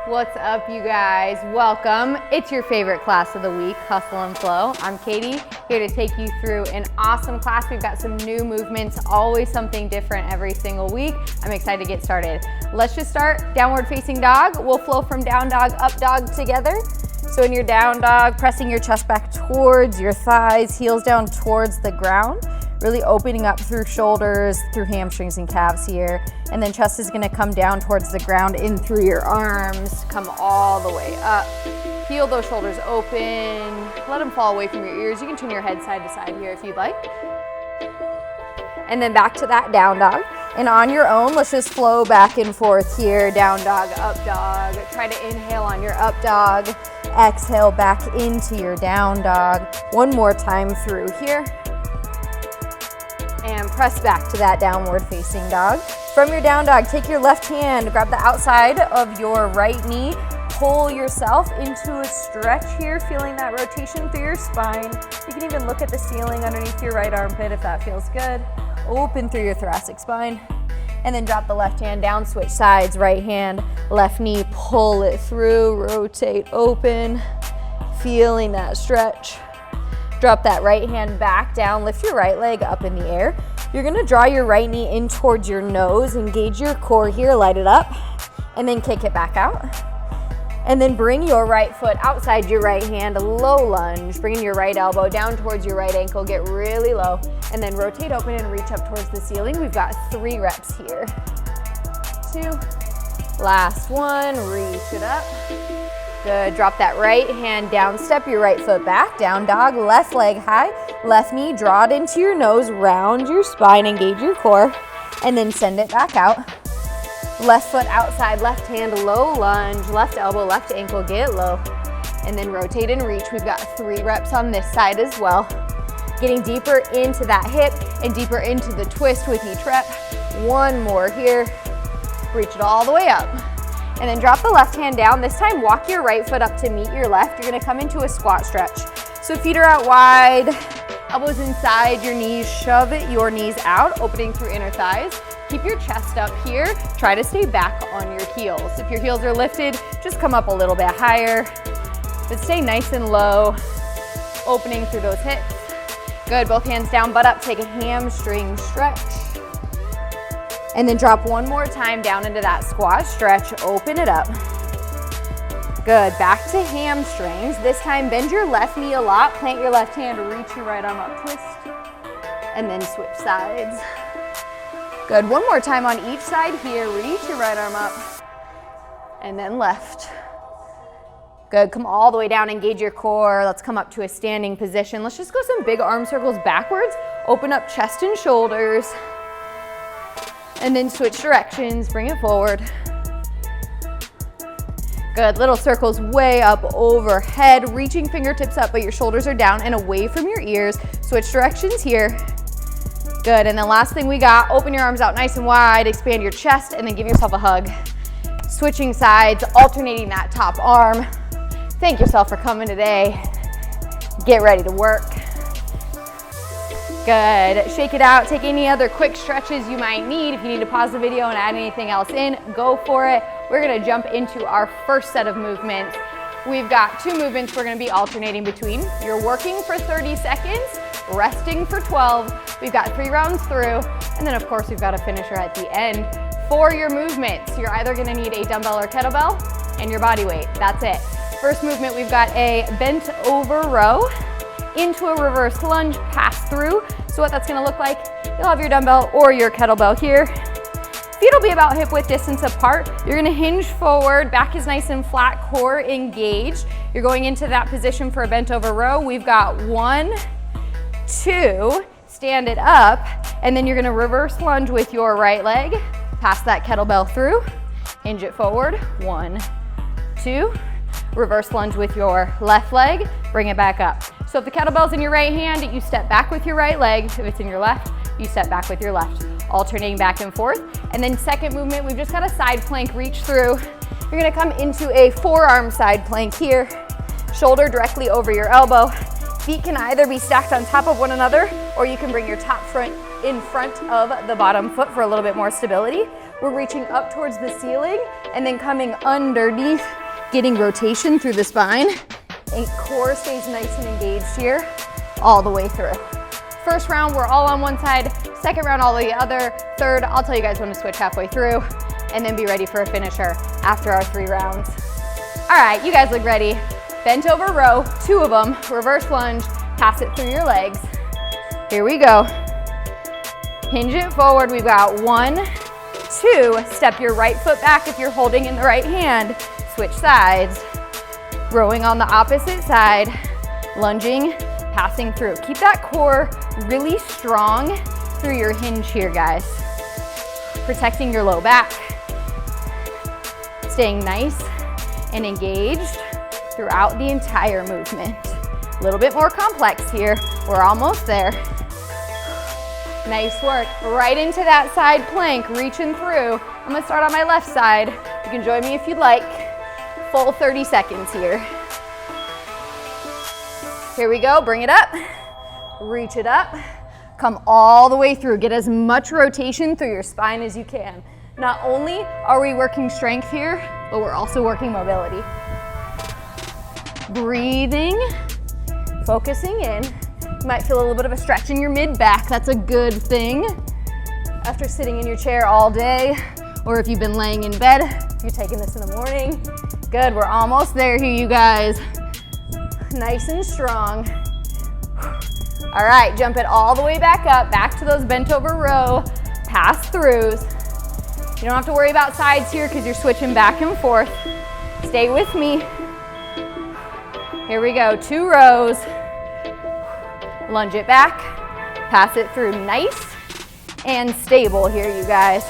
What's up, you guys? Welcome. It's your favorite class of the week, Hustle and Flow. I'm Katie, here to take you through an awesome class. We've got some new movements, always something different every single week. I'm excited to get started. Let's just start. Downward facing dog. We'll flow from down dog, up dog together. So in your down dog, pressing your chest back towards your thighs, heels down towards the ground. Really opening up through shoulders, through hamstrings and calves here. And then chest is gonna come down towards the ground, in through your arms, come all the way up. Feel those shoulders open. Let them fall away from your ears. You can turn your head side to side here if you'd like. And then back to that down dog. And on your own, let's just flow back and forth here. Down dog, up dog. Try to inhale on your up dog. Exhale back into your down dog. One more time through here. And press back to that downward facing dog. From your down dog, take your left hand, grab the outside of your right knee, pull yourself into a stretch here, feeling that rotation through your spine. You can even look at the ceiling underneath your right armpit if that feels good. Open through your thoracic spine. And then drop the left hand down, switch sides, right hand, left knee, pull it through, rotate, open, feeling that stretch. Drop that right hand back down, lift your right leg up in the air. You're gonna draw your right knee in towards your nose, engage your core here, light it up, and then kick it back out. And then bring your right foot outside your right hand, low lunge, bringing your right elbow down towards your right ankle, get really low, and then rotate open and reach up towards the ceiling. We've got 3 reps here. 2, last one, reach it up. Good, drop that right hand down, step your right foot back, down dog, left leg high, left knee, draw it into your nose, round your spine, engage your core, and then send it back out. Left foot outside, left hand, low lunge, left elbow, left ankle, get low, and then rotate and reach. We've got 3 reps on this side as well. Getting deeper into that hip and deeper into the twist with each rep. 1 more here, reach it all the way up. And then drop the left hand down. This time, walk your right foot up to meet your left. You're gonna come into a squat stretch. So feet are out wide, elbows inside your knees, shove your knees out, opening through inner thighs. Keep your chest up here. Try to stay back on your heels. If your heels are lifted, just come up a little bit higher, but stay nice and low, opening through those hips. Good, both hands down, butt up, take a hamstring stretch. And then drop 1 more time down into that squat stretch, open it up. Good, back to hamstrings. This time bend your left knee a lot, plant your left hand, reach your right arm up, twist, and then switch sides. Good, 1 more time on each side here, reach your right arm up, and then left. Good, come all the way down, engage your core. Let's come up to a standing position. Let's just go some big arm circles backwards, open up chest and shoulders. And then switch directions, bring it forward. Good, little circles way up overhead, reaching fingertips up, but your shoulders are down and away from your ears. Switch directions here. Good, and then last thing we got, open your arms out nice and wide, expand your chest, and then give yourself a hug. Switching sides, alternating that top arm. Thank yourself for coming today. Get ready to work. Good, shake it out, take any other quick stretches you might need. If you need to pause the video and add anything else in, go for it. We're gonna jump into our first set of movements. We've got 2 movements we're gonna be alternating between. You're working for 30 seconds, resting for 12. We've got 3 rounds through, and then of course we've got a finisher at the end. For your movements, you're either gonna need a dumbbell or kettlebell and your body weight, that's it. First movement, we've got a bent over row into a reverse lunge, pass through. So what that's gonna look like, you'll have your dumbbell or your kettlebell here. Feet will be about hip width distance apart. You're gonna hinge forward, back is nice and flat, core engaged. You're going into that position for a bent over row. We've got 1, 2, stand it up, and then you're gonna reverse lunge with your right leg, pass that kettlebell through, hinge it forward, 1, 2, reverse lunge with your left leg, bring it back up. So if the kettlebell's in your right hand, you step back with your right leg. If it's in your left, you step back with your left. Alternating back and forth. And then second movement, we've just got a side plank, reach through. You're gonna come into a forearm side plank here. Shoulder directly over your elbow. Feet can either be stacked on top of one another or you can bring your top foot in front of the bottom foot for a little bit more stability. We're reaching up towards the ceiling and then coming underneath, getting rotation through the spine. And core stays nice and engaged here all the way through. First round, we're all on one side. Second round, all the other. Third, I'll tell you guys when to switch halfway through, and then be ready for a finisher after our 3 rounds. All right, you guys look ready. Bent over row, 2 of them, reverse lunge, pass it through your legs. Here we go. Hinge it forward. We've got 1, 2. Step your right foot back if you're holding in the right hand. Switch sides. Rowing on the opposite side. Lunging, passing through. Keep that core really strong through your hinge here, guys. Protecting your low back. Staying nice and engaged throughout the entire movement. A little bit more complex here. We're almost there. Nice work. Right into that side plank, reaching through. I'm gonna start on my left side. You can join me if you'd like. Full 30 seconds here. Here we go, bring it up. Reach it up. Come all the way through. Get as much rotation through your spine as you can. Not only are we working strength here, but we're also working mobility. Breathing, focusing in. You might feel a little bit of a stretch in your mid-back. That's a good thing. After sitting in your chair all day, or if you've been laying in bed, if you're taking this in the morning. Good, we're almost there here, you guys. Nice and strong. All right, jump it all the way back up, back to those bent over row, pass-throughs. You don't have to worry about sides here because you're switching back and forth. Stay with me. Here we go, 2 rows. Lunge it back, pass it through. Nice and stable here, you guys.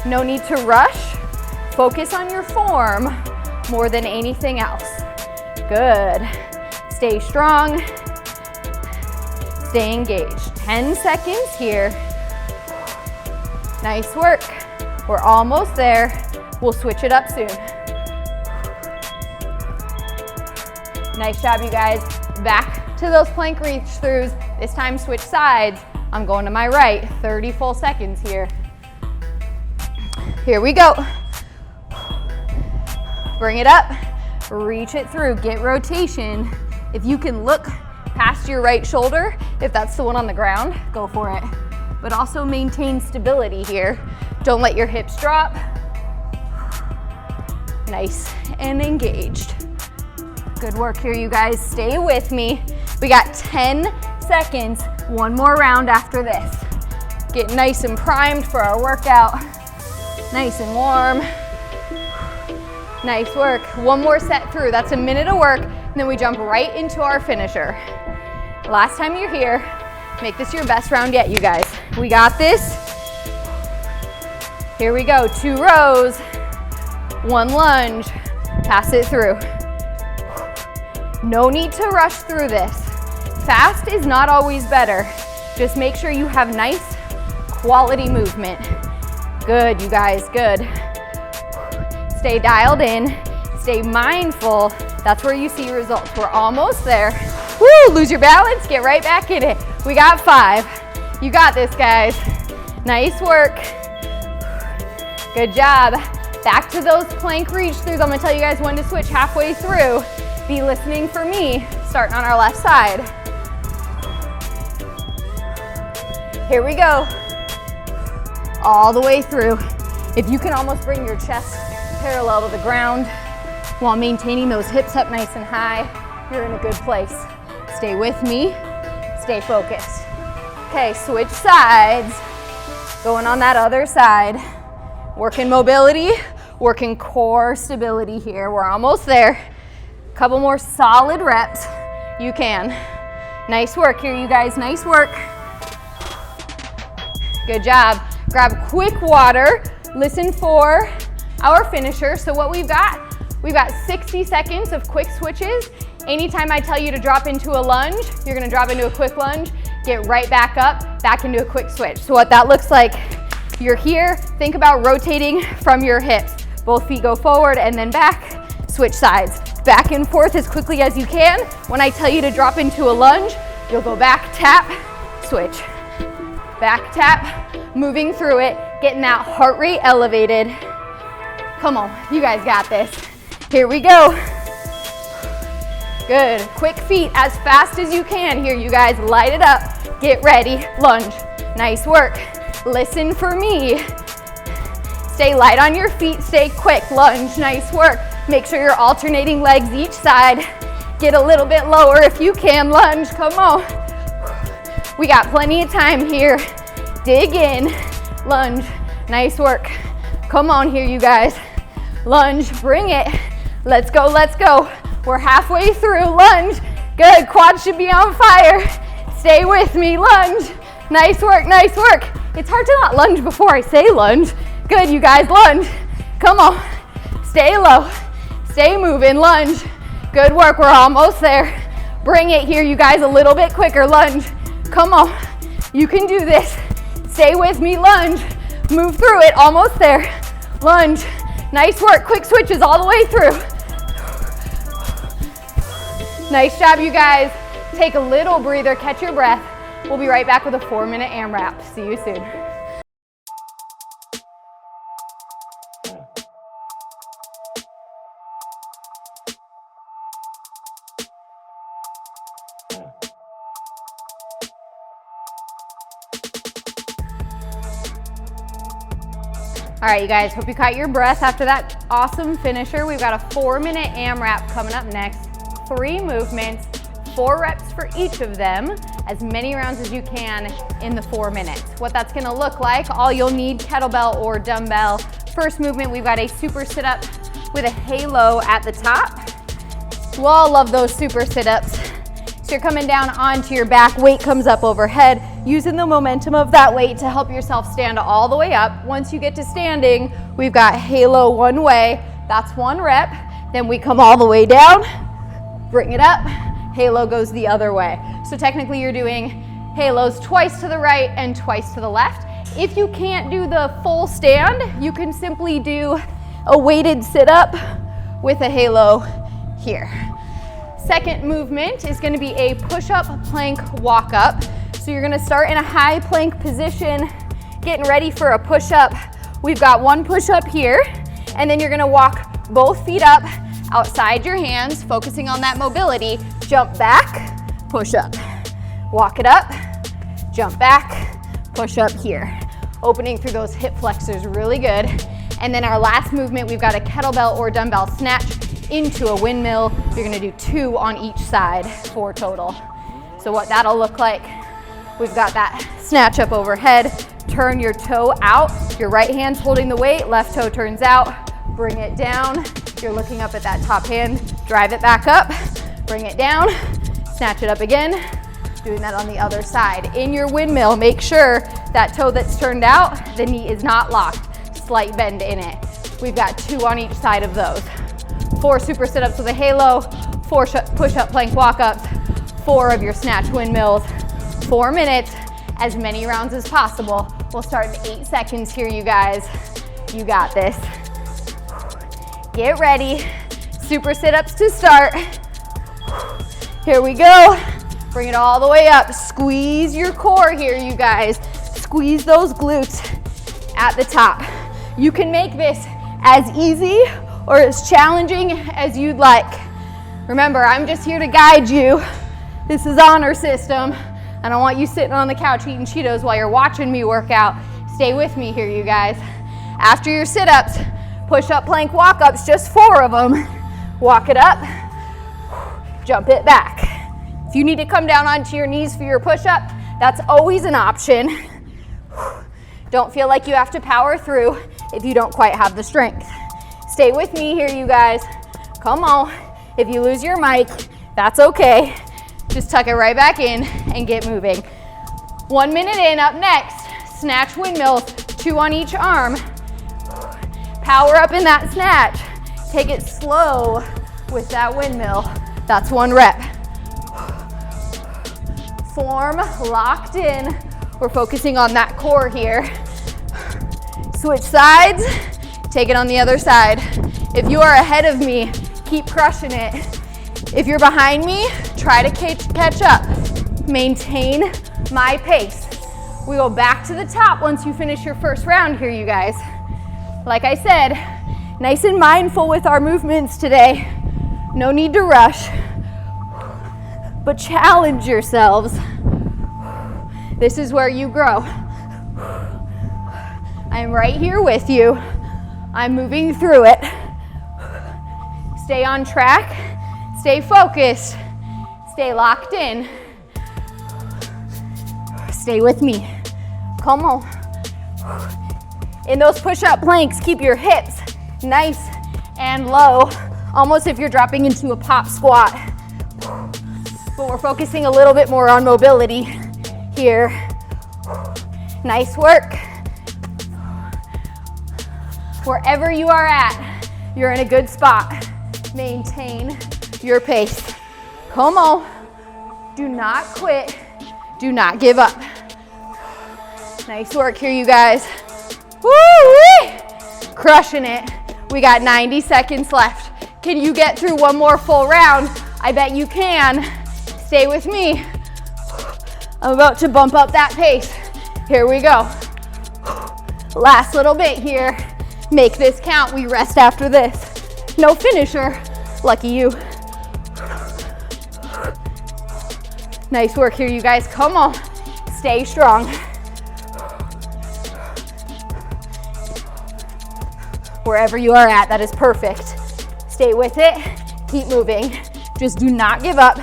No need to rush. Focus on your form more than anything else. Good. Stay strong. Stay engaged. 10 seconds here. Nice work. We're almost there. We'll switch it up soon. Nice job, you guys. Back to those plank reach throughs. This time switch sides. I'm going to my right. 30 full seconds here. Here we go. Bring it up. Reach it through. Get rotation. If you can look past your right shoulder, if that's the one on the ground, go for it. But also maintain stability here. Don't let your hips drop. Nice and engaged. Good work here, you guys. Stay with me. We got 10 seconds. One more round after this. Get nice and primed for our workout. Nice and warm. Nice work. One more set through. That's a minute of work. And then we jump right into our finisher. Last time you're here, make this your best round yet, you guys. We got this. Here we go. 2 rows. 1 lunge. Pass it through. No need to rush through this. Fast is not always better. Just make sure you have nice, quality movement. Good, you guys, good. Stay dialed in, stay mindful. That's where you see results. We're almost there. Woo, lose your balance, get right back in it. We got 5. You got this, guys. Nice work. Good job. Back to those plank reach throughs. I'm gonna tell you guys when to switch halfway through. Be listening for me, starting on our left side. Here we go. All the way through. If you can almost bring your chest parallel to the ground while maintaining those hips up nice and high, you're in a good place. Stay with me, stay focused. Okay, switch sides. Going on that other side. Working mobility, working core stability here. We're almost there. Couple more solid reps. You can. Nice work here, you guys. Nice work. Good job. Grab quick water. Listen for our finisher. So what we've got 60 seconds of quick switches. Anytime I tell you to drop into a lunge, you're gonna drop into a quick lunge, get right back up, back into a quick switch. So what that looks like, you're here, think about rotating from your hips. Both feet go forward and then back, switch sides. Back and forth as quickly as you can. When I tell you to drop into a lunge, you'll go back, tap, switch. Back tap, moving through it, getting that heart rate elevated. Come on, you guys got this. Here we go. Good, quick feet as fast as you can here, you guys. Light it up, get ready, lunge. Nice work. Listen for me. Stay light on your feet, stay quick, lunge, nice work. Make sure you're alternating legs each side. Get a little bit lower if you can, lunge, come on. We got plenty of time here. Dig in, lunge, nice work. Come on here, you guys. Lunge, bring it. Let's go, let's go. We're halfway through, lunge. Good, quads should be on fire. Stay with me, lunge. Nice work, nice work. It's hard to not lunge before I say lunge. Good, you guys, lunge. Come on, stay low, stay moving, lunge. Good work, we're almost there. Bring it here, you guys, a little bit quicker, lunge. Come on, you can do this. Stay with me, lunge. Move through it, almost there. Lunge, nice work, quick switches all the way through. Nice job, you guys. Take a little breather, catch your breath. We'll be right back with a 4-minute AMRAP. See you soon. All right, you guys, hope you caught your breath after that awesome finisher. We've got a 4-minute AMRAP coming up next. 3 movements, 4 reps for each of them, as many rounds as you can in the 4 minutes. What that's gonna look like, all you'll need kettlebell or dumbbell. First movement, we've got a super sit-up with a halo at the top. We'll all love those super sit-ups. So you're coming down onto your back, weight comes up overhead, using the momentum of that weight to help yourself stand all the way up. Once you get to standing, we've got halo one way, that's 1 rep. Then we come all the way down, bring it up, halo goes the other way. So technically you're doing halos twice to the right and twice to the left. If you can't do the full stand, you can simply do a weighted sit-up with a halo here. Second movement is going to be a push-up plank walk-up. So you're going to start in a high plank position, getting ready for a push-up. We've got 1 push-up here, and then you're going to walk both feet up outside your hands, focusing on that mobility. Jump back, push up. Walk it up, jump back, push up here. Opening through those hip flexors, really good. And then our last movement, we've got a kettlebell or dumbbell snatch into a windmill. You're gonna do 2 on each side, 4 total. So what that'll look like, we've got that snatch up overhead, turn your toe out, your right hand's holding the weight, left toe turns out, bring it down, you're looking up at that top hand, drive it back up, bring it down, snatch it up again, doing that on the other side. In your windmill, make sure that toe that's turned out, the knee is not locked, slight bend in it. We've got 2 on each side of those. 4 super sit-ups with a halo, 4 push-up plank walk-ups, 4 of your snatch windmills, 4 minutes, as many rounds as possible. We'll start in 8 seconds here, you guys. You got this. Get ready. Super sit-ups to start. Here we go. Bring it all the way up. Squeeze your core here, you guys. Squeeze those glutes at the top. You can make this as easy or as challenging as you'd like. Remember, I'm just here to guide you. This is honor system. I don't want you sitting on the couch eating Cheetos while you're watching me work out. Stay with me here, you guys. After your sit-ups, push-up plank walk-ups, just 4 of them. Walk it up, jump it back. If you need to come down onto your knees for your push-up, that's always an option. Don't feel like you have to power through if you don't quite have the strength. Stay with me here, you guys. Come on. If you lose your mic, that's okay. Just tuck it right back in and get moving. 1 minute in, up next, snatch windmills, 2 on each arm. Power up in that snatch. Take it slow with that windmill. That's 1 rep. Form locked in. We're focusing on that core here. Switch sides, take it on the other side. If you are ahead of me, keep crushing it. If you're behind me, try to catch up. Maintain my pace. We go back to the top once you finish your first round here, you guys. Like I said, nice and mindful with our movements today. No need to rush, but challenge yourselves. This is where you grow. I'm right here with you. I'm moving through it. Stay on track, stay focused, stay locked in. Stay with me. Come on. In those push-up planks, keep your hips nice and low, almost if you're dropping into a pop squat. But we're focusing a little bit more on mobility here. Nice work. Wherever you are at, you're in a good spot. Maintain your pace. Come on. Do not quit. Do not give up. Nice work here, you guys. Woo-wee! Crushing it. We got 90 seconds left. Can you get through one more full round? I bet you can. Stay with me. I'm about to bump up that pace. Here we go. Last little bit here. Make this count. We rest after this. No finisher. Lucky you. Nice work here, you guys. Come on. Stay strong. Wherever you are at, that is perfect. Stay with it. Keep moving. Just do not give up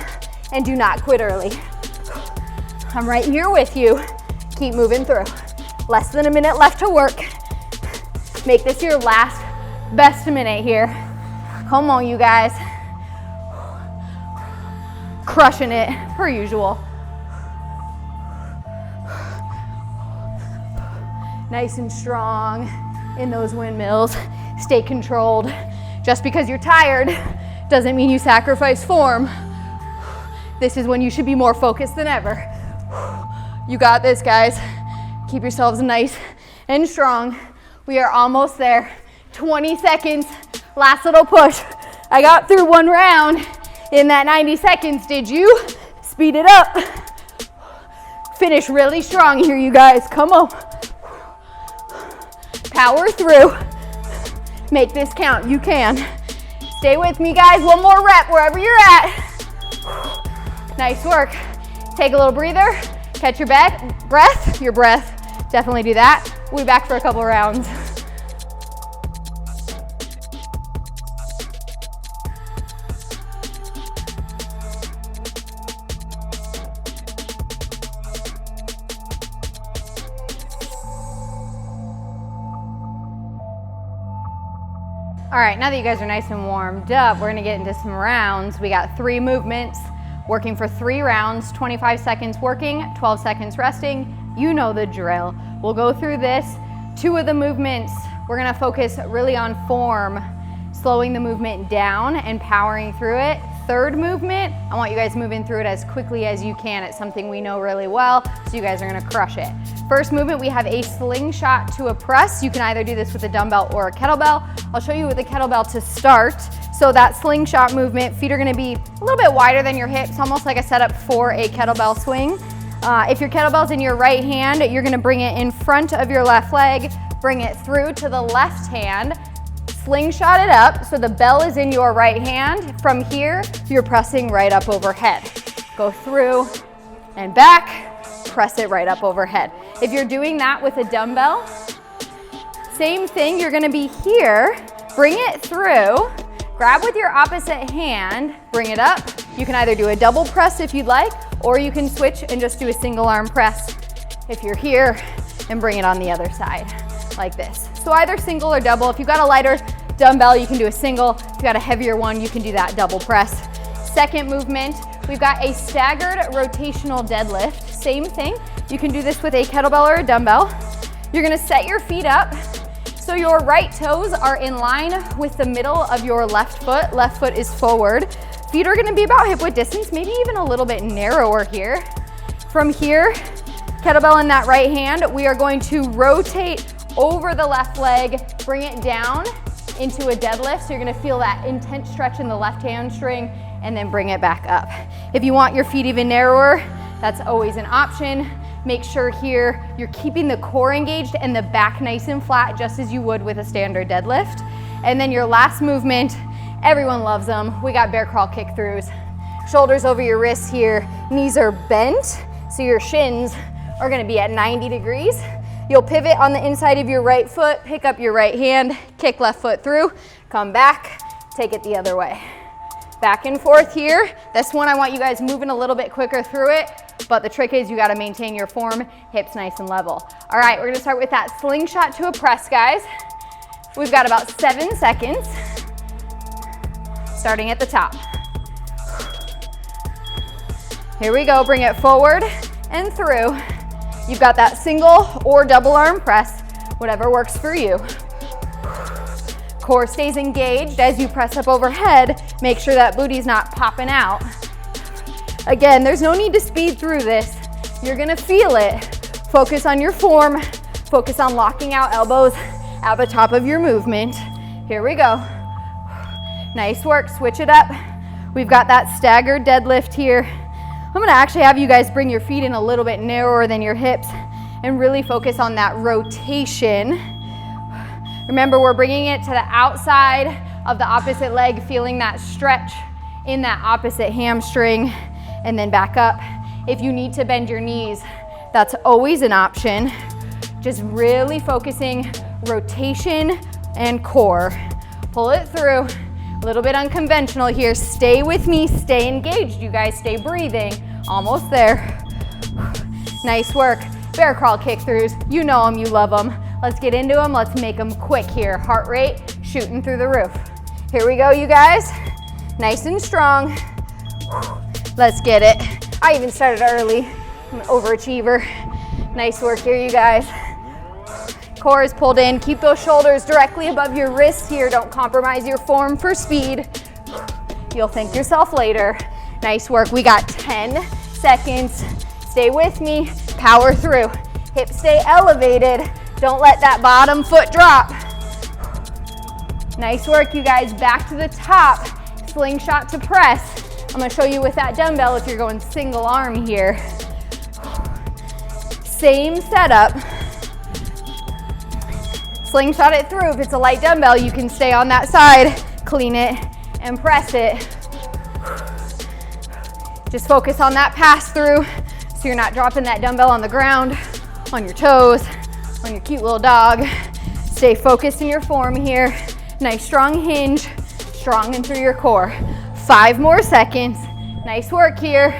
and do not quit early. I'm right here with you. Keep moving through. Less than a minute left to work. Make this your last best minute here. Come on, you guys. Crushing it, per usual. Nice and strong in those windmills. Stay controlled. Just because you're tired doesn't mean you sacrifice form. This is when you should be more focused than ever. You got this, guys. Keep yourselves nice and strong. We are almost there. 20 seconds, last little push. I got through one round in that 90 seconds, did you? Speed it up. Finish really strong here, you guys. Come on. Power through. Make this count, you can. Stay with me, guys. One more rep wherever you're at. Nice work. Take a little breather. Catch your breath. Your breath. Definitely do that. We'll be back for a couple rounds. All right, now that you guys are nice and warmed up, we're gonna get into some rounds. We got 3 movements, working for 3 rounds, 25 seconds working, 12 seconds resting. You know the drill. We'll go through this. 2 of the movements, we're gonna focus really on form, slowing the movement down and powering through it. 3rd movement, I want you guys moving through it as quickly as you can. It's something we know really well, so you guys are gonna crush it. 1st movement, we have a slingshot to a press. You can either do this with a dumbbell or a kettlebell. I'll show you with a kettlebell to start. So that slingshot movement, feet are gonna be a little bit wider than your hips, almost like a setup for a kettlebell swing. If your kettlebell's in your right hand, you're gonna bring it in front of your left leg, bring it through to the left hand, slingshot it up so the bell is in your right hand. From here, you're pressing right up overhead. Go through and back, press it right up overhead. If you're doing that with a dumbbell, same thing, you're gonna be here, bring it through, grab with your opposite hand, bring it up. You can either do a double press if you'd like, or you can switch and just do a single arm press if you're here, and bring it on the other side, like this. So either single or double. If you've got a lighter dumbbell, you can do a single. If you've got a heavier one, you can do that double press. 2nd movement, we've got a staggered rotational deadlift. Same thing. You can do this with a kettlebell or a dumbbell. You're gonna set your feet up so your right toes are in line with the middle of your left foot. Left foot is forward. Feet are gonna be about hip width distance, maybe even a little bit narrower here. From here, kettlebell in that right hand, we are going to rotate over the left leg, bring it down into a deadlift. So you're gonna feel that intense stretch in the left hamstring and then bring it back up. If you want your feet even narrower, that's always an option. Make sure here you're keeping the core engaged and the back nice and flat, just as you would with a standard deadlift. And then your last movement, everyone loves them. We got bear crawl kick throughs. Shoulders over your wrists here, knees are bent, so your shins are gonna be at 90 degrees. You'll pivot on the inside of your right foot, pick up your right hand, kick left foot through, come back, take it the other way. Back and forth here. This one I want you guys moving a little bit quicker through it, but the trick is you gotta maintain your form, hips nice and level. All right, we're gonna start with that slingshot to a press, guys. We've got about 7 seconds, starting at the top. Here we go, bring it forward and through. You've got that single or double arm press, whatever works for you. Core stays engaged as you press up overhead. Make sure that booty's not popping out. Again, there's no need to speed through this. You're gonna feel it. Focus on your form. Focus on locking out elbows at the top of your movement. Here we go. Nice work, switch it up. We've got that staggered deadlift here. I'm gonna actually have you guys bring your feet in a little bit narrower than your hips and really focus on that rotation. Remember, we're bringing it to the outside of the opposite leg, feeling that stretch in that opposite hamstring, and then back up. If you need to bend your knees, that's always an option. Just really focusing rotation and core. Pull it through. A little bit unconventional here. Stay with me, stay engaged. You guys stay breathing. Almost there. Nice work. Bear crawl kick throughs. You know them, you love them. Let's get into them. Let's make them quick here. Heart rate shooting through the roof. Here we go, you guys. Nice and strong. Let's get it. I even started early. I'm an overachiever. Nice work here, you guys. Core is pulled in. Keep those shoulders directly above your wrists here. Don't compromise your form for speed. You'll thank yourself later. Nice work. We got 10 seconds. Stay with me. Power through. Hips stay elevated. Don't let that bottom foot drop. Nice work, you guys. Back to the top. Slingshot to press. I'm gonna show you with that dumbbell if you're going single arm here. Same setup. Slingshot it through. If it's a light dumbbell, you can stay on that side, clean it, and press it. Just focus on that pass through so you're not dropping that dumbbell on the ground, on your toes, on your cute little dog. Stay focused in your form here. Nice strong hinge, strong and through your core. 5 more seconds. Nice work here.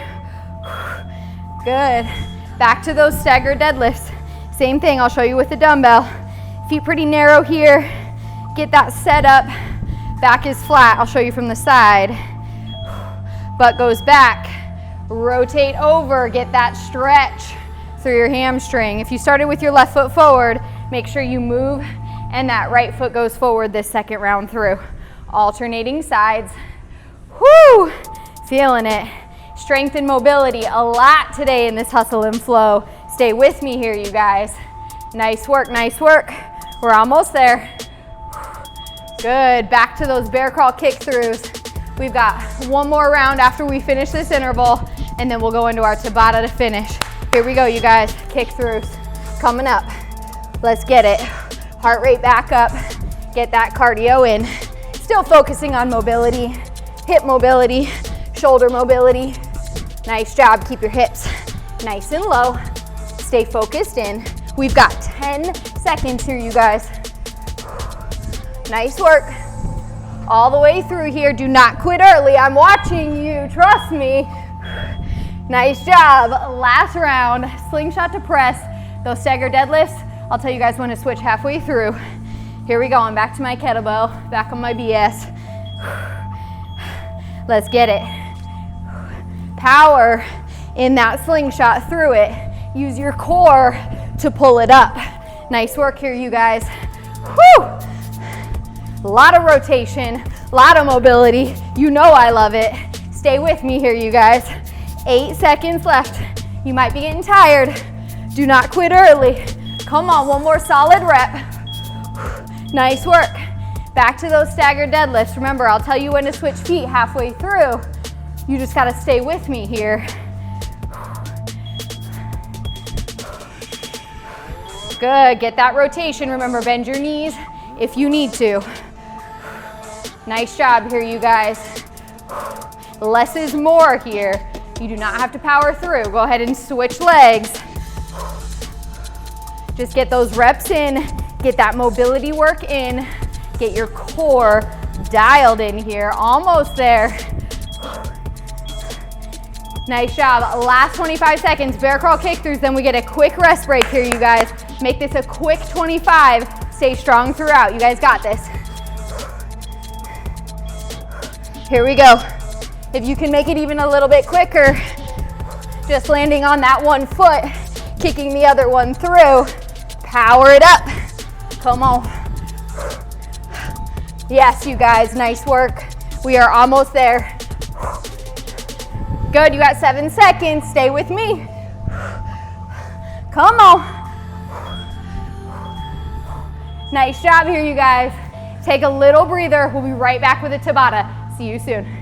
Good. Back to those staggered deadlifts. Same thing, I'll show you with the dumbbell. Feet pretty narrow here. Get that set up. Back is flat. I'll show you from the side. Butt goes back. Rotate over. Get that stretch through your hamstring. If you started with your left foot forward, make sure you move and that right foot goes forward this second round through. Alternating sides. Whoo! Feeling it. Strength and mobility a lot today in this hustle and flow. Stay with me here, you guys. Nice work, nice work. We're almost there. Good, back to those bear crawl kick throughs. We've got one more round after we finish this interval, and then we'll go into our Tabata to finish. Here we go, you guys, kick throughs. Coming up, let's get it. Heart rate back up, get that cardio in. Still focusing on mobility, hip mobility, shoulder mobility. Nice job, keep your hips nice and low. Stay focused in. We've got 10 seconds here, you guys. Nice work. All the way through here. Do not quit early. I'm watching you, trust me. Nice job. Last round, slingshot to press. Those staggered deadlifts, I'll tell you guys when to switch halfway through. Here we go, I'm back to my kettlebell, back on my BS. Let's get it. Power in that slingshot through it. Use your core to pull it up. Nice work here, you guys. Whew! A lot of rotation, a lot of mobility. You know I love it. Stay with me here, you guys. 8 seconds left. You might be getting tired. Do not quit early. Come on, one more solid rep. Nice work. Back to those staggered deadlifts. Remember, I'll tell you when to switch feet halfway through. You just gotta stay with me here. Good, get that rotation. Remember, bend your knees if you need to. Nice job here, you guys. Less is more here. You do not have to power through. Go ahead and switch legs. Just get those reps in, get that mobility work in, get your core dialed in here, almost there. Nice job. Last 25 seconds, bear crawl kick throughs, then we get a quick rest break here, you guys. Make this a quick 25. Stay strong throughout. You guys got this. Here we go. If you can make it even a little bit quicker, just landing on that one foot, kicking the other one through, power it up. Come on. Yes, you guys, nice work. We are almost there. Good, you got 7 seconds. Stay with me. Come on. Nice job here, you guys. Take a little breather. We'll be right back with a Tabata. See you soon.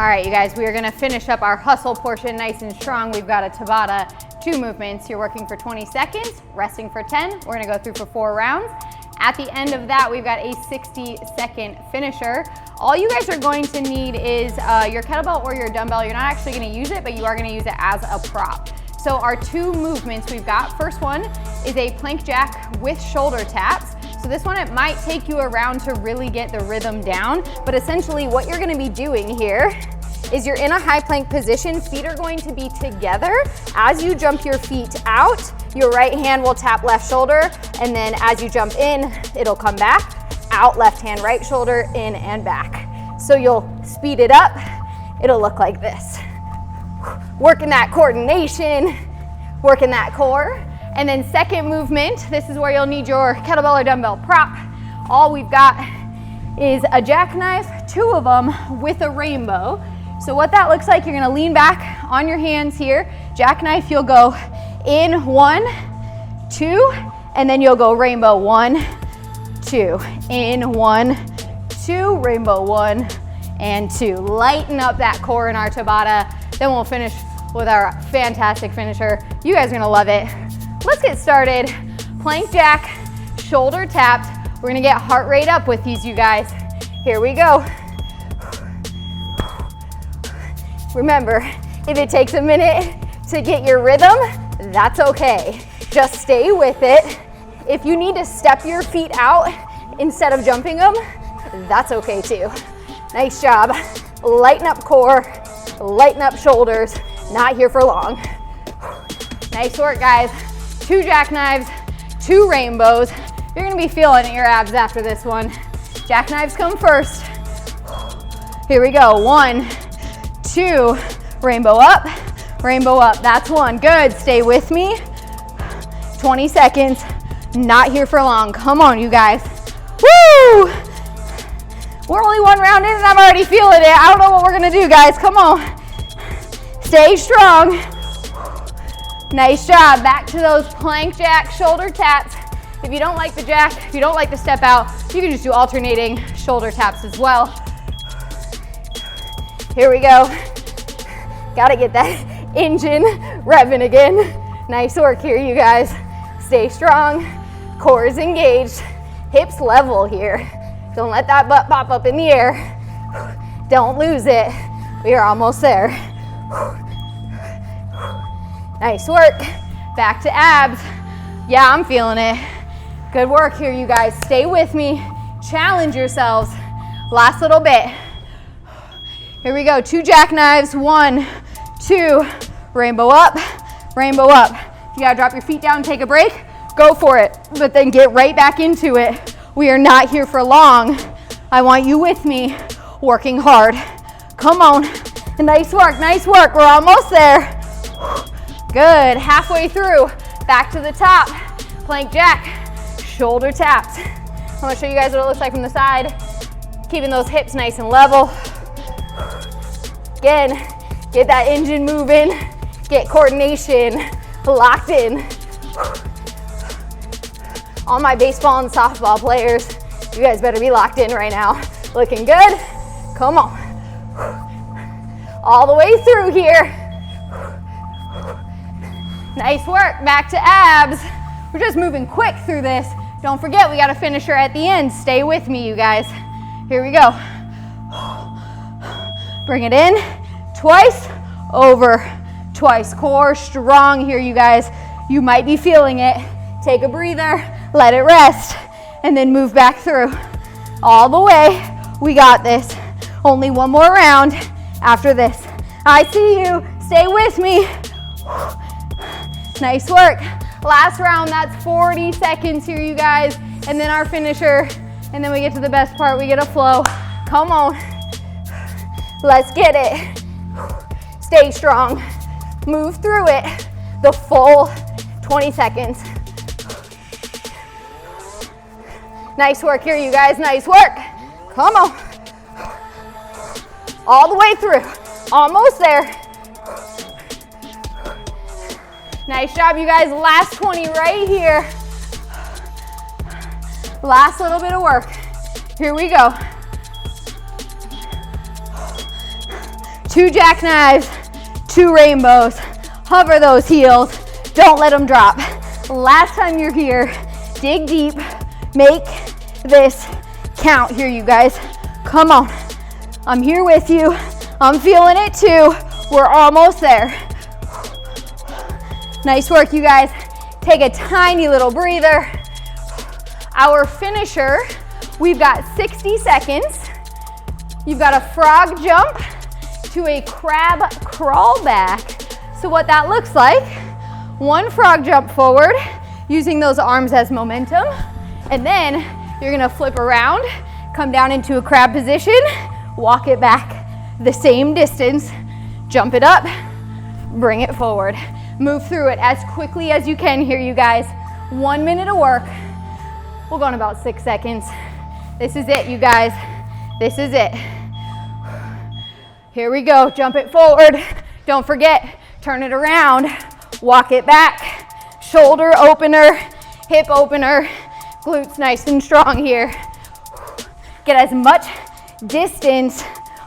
All right, you guys, we are gonna finish up our hustle portion nice and strong. We've got a Tabata, 2 movements. You're working for 20 seconds, resting for 10. We're gonna go through for 4 rounds. At the end of that, we've got a 60-second finisher. All you guys are going to need is your kettlebell or your dumbbell. You're not actually gonna use it, but you are gonna use it as a prop. So our 2 movements we've got, first one is a plank jack with shoulder taps. So this one, it might take you around to really get the rhythm down, but essentially what you're gonna be doing here is you're in a high plank position, feet are going to be together. As you jump your feet out, your right hand will tap left shoulder, and then as you jump in, it'll come back, out, left hand, right shoulder, in and back. So you'll speed it up, it'll look like this. Working that coordination, working that core. And then second movement, this is where you'll need your kettlebell or dumbbell prop. All we've got is a jackknife, 2 of them with a rainbow. So what that looks like, you're gonna lean back on your hands here. Jackknife, you'll go in 1, 2, and then you'll go rainbow 1, 2. In 1, 2, rainbow 1, and 2. Lighten up that core in our Tabata. Then we'll finish with our fantastic finisher. You guys are gonna love it. Let's get started. Plank jack, shoulder tapped. We're gonna get heart rate up with these, you guys. Here we go. Remember, if it takes a minute to get your rhythm, that's okay. Just stay with it. If you need to step your feet out instead of jumping them, that's okay too. Nice job. Lighten up core, lighten up shoulders. Not here for long. Nice work, guys. 2 jackknives, 2 rainbows. You're gonna be feeling it, your abs after this one. Jackknives come first. Here we go, 1, 2, rainbow up, that's 1. Good, stay with me. 20 seconds, not here for long. Come on, you guys. Woo! We're only 1 round in and I'm already feeling it. I don't know what we're gonna do, guys. Come on. Stay strong. Nice job. Back to those plank jack shoulder taps. If you don't like the jack, if you don't like the step out, you can just do alternating shoulder taps as well. Here we go. Gotta get that engine revving again. Nice work here, you guys. Stay strong. Core is engaged. Hips level here. Don't let that butt pop up in the air. Don't lose it. We are almost there. Nice work. Back to abs. Yeah, I'm feeling it. Good work here, you guys. Stay with me. Challenge yourselves. Last little bit. Here we go. 2 jackknives. 1, 2. Rainbow up, rainbow up. If you gotta drop your feet down and take a break, go for it. But then get right back into it. We are not here for long. I want you with me, working hard. Come on. Nice work, nice work. We're almost there. Good, halfway through, back to the top. Plank jack, shoulder taps. I'm gonna show you guys what it looks like from the side. Keeping those hips nice and level. Again, get that engine moving, get coordination locked in. All my baseball and softball players, you guys better be locked in right now. Looking good. Come on. All the way through here. Nice work. Back to abs. We're just moving quick through this. Don't forget, we got a finisher at the end. Stay with me, you guys. Here we go. Bring it in. Twice. Over. Twice. Core strong here, you guys. You might be feeling it. Take a breather. Let it rest. And then move back through. All the way. We got this. Only one more round after this. I see you. Stay with me. Nice work. Last round, that's 40 seconds here, you guys. And then our finisher. And then we get to the best part. We get a flow. Come on. Let's get it. Stay strong. Move through it. The full 20 seconds. Nice work here, you guys. Nice work. Come on. All the way through. Almost there. Nice job, you guys. Last 20 right here. Last little bit of work. Here we go. 2 jackknives, 2 rainbows. Hover those heels. Don't let them drop. Last time you're here, dig deep. Make this count here, you guys. Come on. I'm here with you. I'm feeling it too. We're almost there. Nice work, you guys. Take a tiny little breather. Our finisher, we've got 60 seconds. You've got a frog jump to a crab crawl back. So what that looks like, 1 frog jump forward, using those arms as momentum. And then you're gonna flip around, come down into a crab position, walk it back the same distance, jump it up, bring it forward. Move through it as quickly as you can here, you guys. 1 minute of work. We'll go in about 6 seconds. This is it, you guys. This is it. Here we go. Jump it forward. Don't forget, turn it around. Walk it back. Shoulder opener, hip opener. Glutes nice and strong here. Get as much distance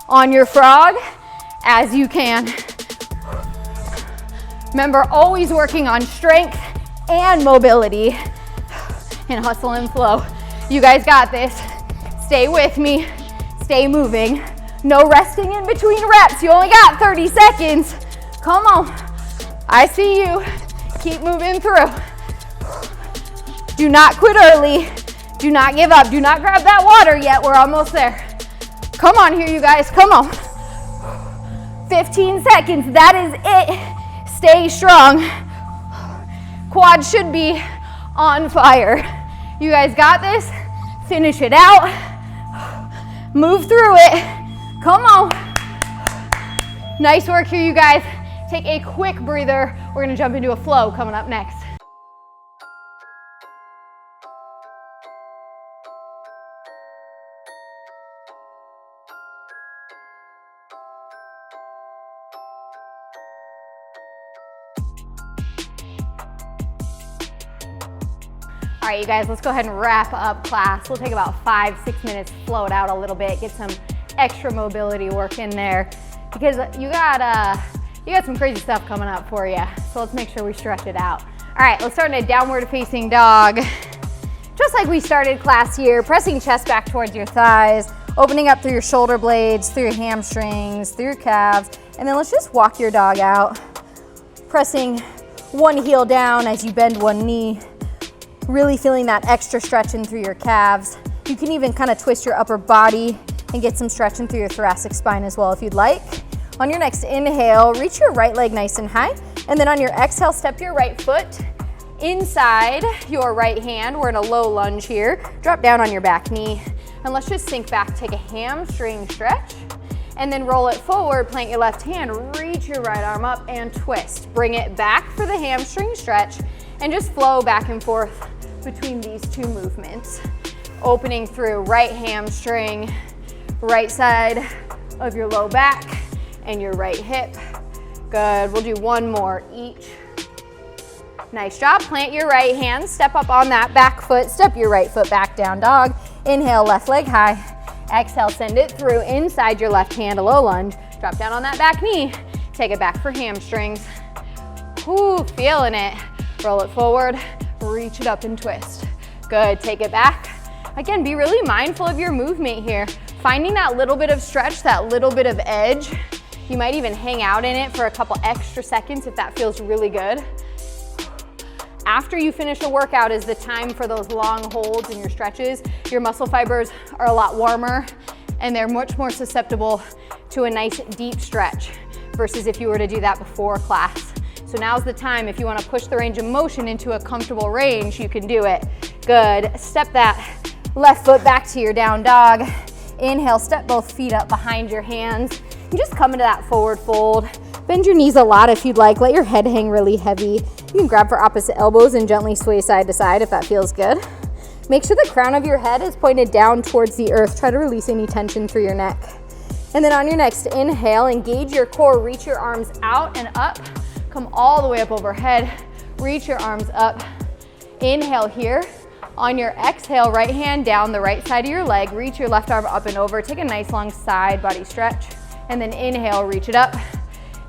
on your frog as you can. Remember, always working on strength and mobility and hustle and flow. You guys got this. Stay with me. Stay moving. No resting in between reps. You only got 30 seconds. Come on. I see you. Keep moving through. Do not quit early. Do not give up. Do not grab that water yet. We're almost there. Come on here, you guys. Come on. 15 seconds. That is it. Stay strong. Quad should be on fire. You guys got this. Finish it out. Move through it. Come on. Nice work here, you guys. Take a quick breather. We're gonna jump into a flow coming up next. All right, you guys, let's go ahead and wrap up class. We'll take about 5-6 minutes, flow it out a little bit, get some extra mobility work in there because you got some crazy stuff coming up for you. So let's make sure we stretch it out. All right, let's start in a downward facing dog. Just like we started class here, pressing chest back towards your thighs, opening up through your shoulder blades, through your hamstrings, through your calves, and then let's just walk your dog out. Pressing one heel down as you bend one knee. Really feeling that extra stretching through your calves. You can even kind of twist your upper body and get some stretching through your thoracic spine as well if you'd like. On your next inhale, reach your right leg nice and high. And then on your exhale, step your right foot inside your right hand. We're in a low lunge here. Drop down on your back knee. And let's just sink back, take a hamstring stretch. And then roll it forward, plant your left hand, reach your right arm up and twist. Bring it back for the hamstring stretch and just flow back and forth between these two movements. Opening through right hamstring, right side of your low back and your right hip. Good, we'll do one more each. Nice job. Plant your right hand, step up on that back foot, step your right foot back, down dog. Inhale, left leg high. Exhale, send it through inside your left hand, a low lunge. Drop down on that back knee. Take it back for hamstrings. Ooh, feeling it. Roll it forward, reach it up and twist. Good, take it back. Again, be really mindful of your movement here. Finding that little bit of stretch, that little bit of edge. You might even hang out in it for a couple extra seconds if that feels really good. After you finish a workout is the time for those long holds and your stretches. Your muscle fibers are a lot warmer and they're much more susceptible to a nice deep stretch versus if you were to do that before class. So now's the time. If you want to push the range of motion into a comfortable range, you can do it. Good. Step that left foot back to your down dog. Inhale, step both feet up behind your hands. And just come into that forward fold. Bend your knees a lot if you'd like. Let your head hang really heavy. You can grab for opposite elbows and gently sway side to side if that feels good. Make sure the crown of your head is pointed down towards the earth. Try to release any tension through your neck. And then on your next inhale, engage your core. Reach your arms out and up. Come all the way up overhead. Reach your arms up. Inhale here. On your exhale, right hand down the right side of your leg. Reach your left arm up and over. Take a nice long side body stretch. And then inhale, reach it up.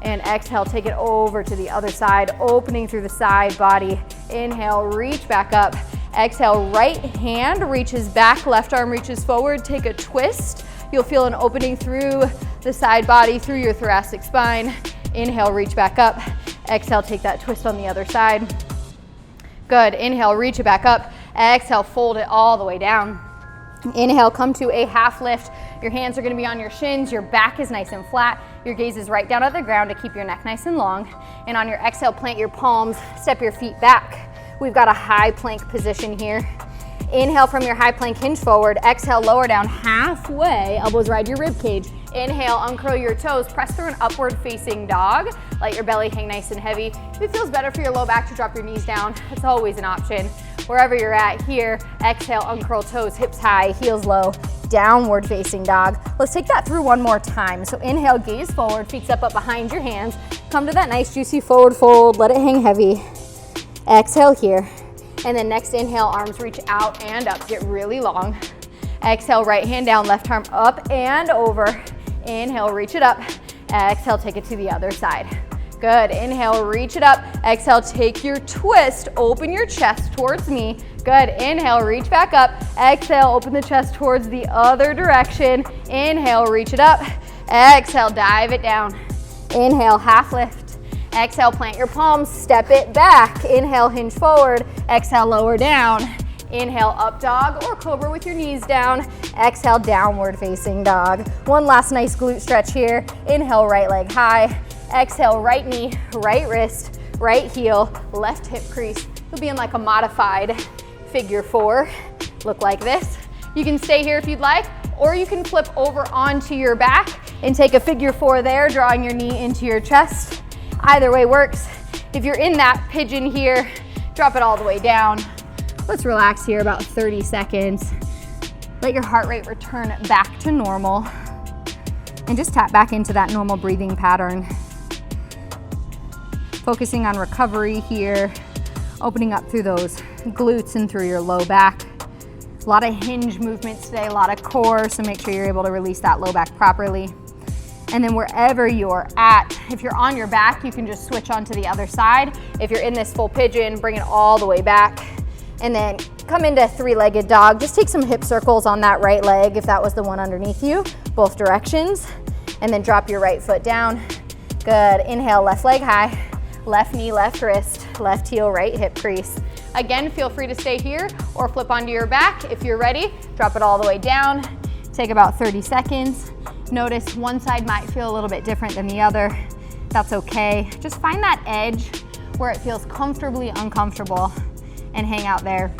And exhale, take it over to the other side, opening through the side body. Inhale, reach back up. Exhale, right hand reaches back, left arm reaches forward. Take a twist. You'll feel an opening through the side body, through your thoracic spine. Inhale, reach back up. Exhale, take that twist on the other side. Good. Inhale, reach it back up. Exhale, fold it all the way down. Inhale, come to a half lift. Your hands are gonna be on your shins, your back is nice and flat, your gaze is right down at the ground to keep your neck nice and long. And on your exhale, plant your palms, step your feet back. We've got a high plank position here. Inhale from your high plank, hinge forward. Exhale, lower down halfway, elbows ride your rib cage. Inhale, uncurl your toes, press through an upward facing dog. Let your belly hang nice and heavy. If it feels better for your low back to drop your knees down, it's always an option. Wherever you're at here, exhale, uncurl toes, hips high, heels low, downward facing dog. Let's take that through one more time. So inhale, gaze forward, feet step up behind your hands. Come to that nice juicy forward fold, let it hang heavy. Exhale here. And then next inhale, arms reach out and up, get really long. Exhale, right hand down, left arm up and over. Inhale, reach it up. Exhale, take it to the other side. Good, inhale, reach it up. Exhale, take your twist, open your chest towards me. Good, inhale, reach back up. Exhale, open the chest towards the other direction. Inhale, reach it up. Exhale, dive it down. Inhale, half lift. Exhale, plant your palms, step it back. Inhale, hinge forward. Exhale, lower down. Inhale, up dog or cobra with your knees down. Exhale, downward facing dog. One last nice glute stretch here. Inhale, right leg high. Exhale, right knee, right wrist, right heel, left hip crease. You'll be in like a modified figure four. Look like this. You can stay here if you'd like, or you can flip over onto your back and take a figure four there, drawing your knee into your chest. Either way works. If you're in that pigeon here, drop it all the way down. Let's relax here about 30 seconds. Let your heart rate return back to normal and just tap back into that normal breathing pattern. Focusing on recovery here, opening up through those glutes and through your low back. A lot of hinge movements today, a lot of core, so make sure you're able to release that low back properly. And then wherever you're at, if you're on your back, you can just switch onto the other side. If you're in this full pigeon, bring it all the way back. And then come into three-legged dog. Just take some hip circles on that right leg if that was the one underneath you, both directions. And then drop your right foot down. Good, inhale, left leg high. Left knee, left wrist, left heel, right hip crease. Again, feel free to stay here or flip onto your back. If you're ready, drop it all the way down. Take about 30 seconds. Notice one side might feel a little bit different than the other. That's okay. Just find that edge where it feels comfortably uncomfortable and hang out there.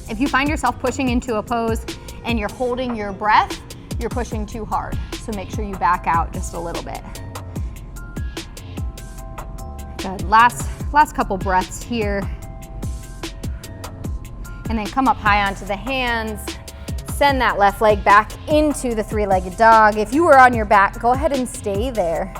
If you find yourself pushing into a pose and you're holding your breath, you're pushing too hard. So make sure you back out just a little bit. Good, last couple breaths here. And then come up high onto the hands. Send that left leg back into the three-legged dog. If you were on your back, go ahead and stay there.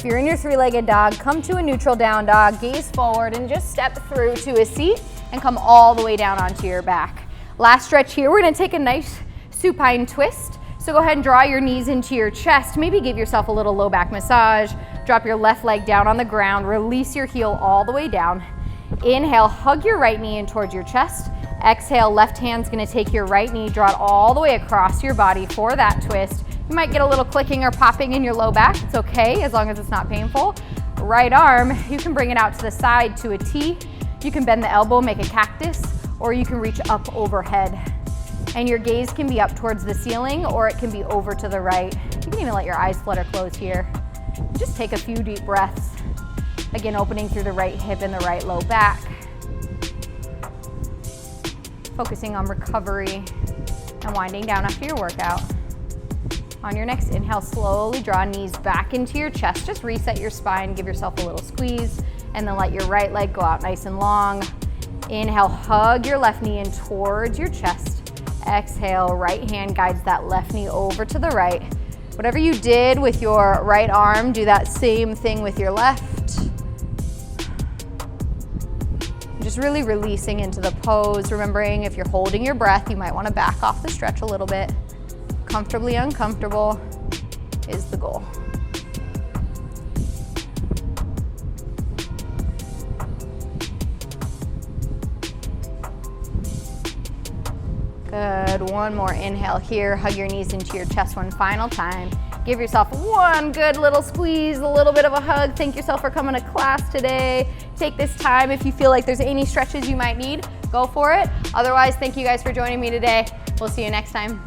If you're in your three-legged dog, come to a neutral down dog, gaze forward, and just step through to a seat and come all the way down onto your back. Last stretch here, we're gonna take a nice supine twist. So go ahead and draw your knees into your chest. Maybe give yourself a little low back massage. Drop your left leg down on the ground. Release your heel all the way down. Inhale, hug your right knee in towards your chest. Exhale, left hand's gonna take your right knee, draw it all the way across your body for that twist. You might get a little clicking or popping in your low back. It's okay, as long as it's not painful. Right arm, you can bring it out to the side to a T. You can bend the elbow, make a cactus, or you can reach up overhead. And your gaze can be up towards the ceiling, or it can be over to the right. You can even let your eyes flutter close here. Just take a few deep breaths. Again, opening through the right hip and the right low back. Focusing on recovery and winding down after your workout. On your next inhale, slowly draw knees back into your chest. Just reset your spine, give yourself a little squeeze, and then let your right leg go out nice and long. Inhale, hug your left knee in towards your chest. Exhale, right hand guides that left knee over to the right. Whatever you did with your right arm, do that same thing with your left. Just really releasing into the pose, remembering if you're holding your breath, you might want to back off the stretch a little bit. Comfortably uncomfortable is the goal. Good, one more inhale here. Hug your knees into your chest one final time. Give yourself one good little squeeze, a little bit of a hug. Thank yourself for coming to class today. Take this time. If you feel like there's any stretches you might need, go for it. Otherwise, thank you guys for joining me today. We'll see you next time.